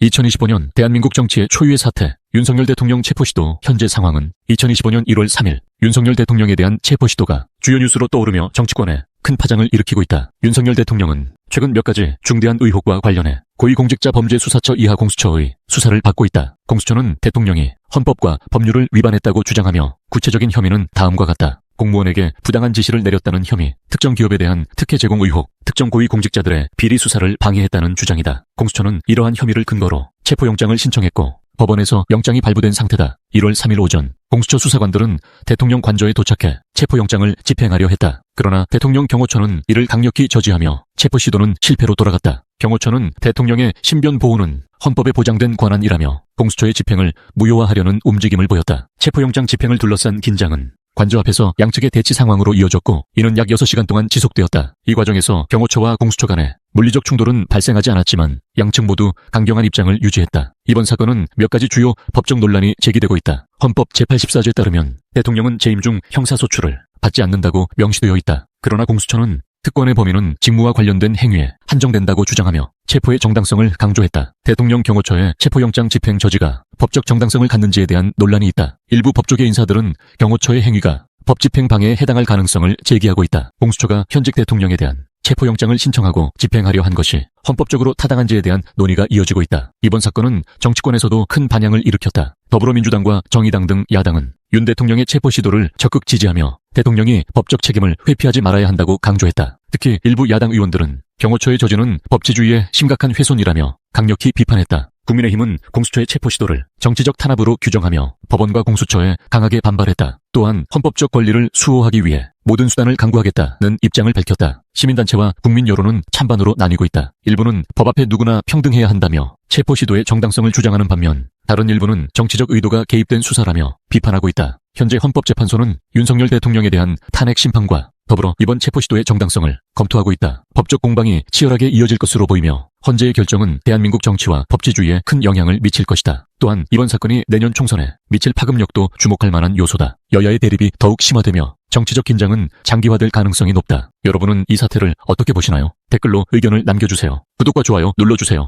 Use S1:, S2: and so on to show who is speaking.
S1: 2025년 대한민국 정치의 초유의 사태, 윤석열 대통령 체포시도. 현재 상황은 2025년 1월 3일 윤석열 대통령에 대한 체포시도가 주요 뉴스로 떠오르며 정치권에 큰 파장을 일으키고 있다. 윤석열 대통령은 최근 몇 가지 중대한 의혹과 관련해 고위공직자범죄수사처 이하 공수처의 수사를 받고 있다. 공수처는 대통령이 헌법과 법률을 위반했다고 주장하며 구체적인 혐의는 다음과 같다. 공무원에게 부당한 지시를 내렸다는 혐의, 특정 기업에 대한 특혜 제공 의혹, 특정 고위공직자들의 비리 수사를 방해했다는 주장이다. 공수처는 이러한 혐의를 근거로 체포영장을 신청했고 법원에서 영장이 발부된 상태다. 1월 3일 오전 공수처 수사관들은 대통령 관저에 도착해 체포영장을 집행하려 했다. 그러나 대통령 경호처는 이를 강력히 저지하며 체포 시도는 실패로 돌아갔다. 경호처는 대통령의 신변 보호는 헌법에 보장된 권한이라며 공수처의 집행을 무효화하려는 움직임을 보였다. 체포영장 집행을 둘러싼 긴장은 관저 앞에서 양측의 대치 상황으로 이어졌고 이는 약 6시간 동안 지속되었다. 이 과정에서 경호처와 공수처 간에 물리적 충돌은 발생하지 않았지만 양측 모두 강경한 입장을 유지했다. 이번 사건은 몇 가지 주요 법적 논란이 제기되고 있다. 헌법 제84조에 따르면 대통령은 재임 중 형사소출을 받지 않는다고 명시되어 있다. 그러나 공수처는 특권의 범위는 직무와 관련된 행위에 한정된다고 주장하며 체포의 정당성을 강조했다. 대통령 경호처의 체포영장 집행 저지가 법적 정당성을 갖는지에 대한 논란이 있다. 일부 법조계 인사들은 경호처의 행위가 법 집행 방해에 해당할 가능성을 제기하고 있다. 공수처가 현직 대통령에 대한 체포영장을 신청하고 집행하려 한 것이 헌법적으로 타당한지에 대한 논의가 이어지고 있다. 이번 사건은 정치권에서도 큰 반향을 일으켰다. 더불어민주당과 정의당 등 야당은 윤 대통령의 체포 시도를 적극 지지하며 대통령이 법적 책임을 회피하지 말아야 한다고 강조했다. 특히 일부 야당 의원들은 경호처의 저지는 법치주의의 심각한 훼손이라며 강력히 비판했다. 국민의힘은 공수처의 체포 시도를 정치적 탄압으로 규정하며 법원과 공수처에 강하게 반발했다. 또한 헌법적 권리를 수호하기 위해 모든 수단을 강구하겠다는 입장을 밝혔다. 시민단체와 국민 여론은 찬반으로 나뉘고 있다. 일부는 법 앞에 누구나 평등해야 한다며 체포 시도의 정당성을 주장하는 반면 다른 일부는 정치적 의도가 개입된 수사라며 비판하고 있다. 현재 헌법재판소는 윤석열 대통령에 대한 탄핵 심판과 더불어 이번 체포 시도의 정당성을 검토하고 있다. 법적 공방이 치열하게 이어질 것으로 보이며 헌재의 결정은 대한민국 정치와 법치주의에 큰 영향을 미칠 것이다. 또한 이번 사건이 내년 총선에 미칠 파급력도 주목할 만한 요소다. 여야의 대립이 더욱 심화되며 정치적 긴장은 장기화될 가능성이 높다. 여러분은 이 사태를 어떻게 보시나요? 댓글로 의견을 남겨주세요. 구독과 좋아요 눌러주세요.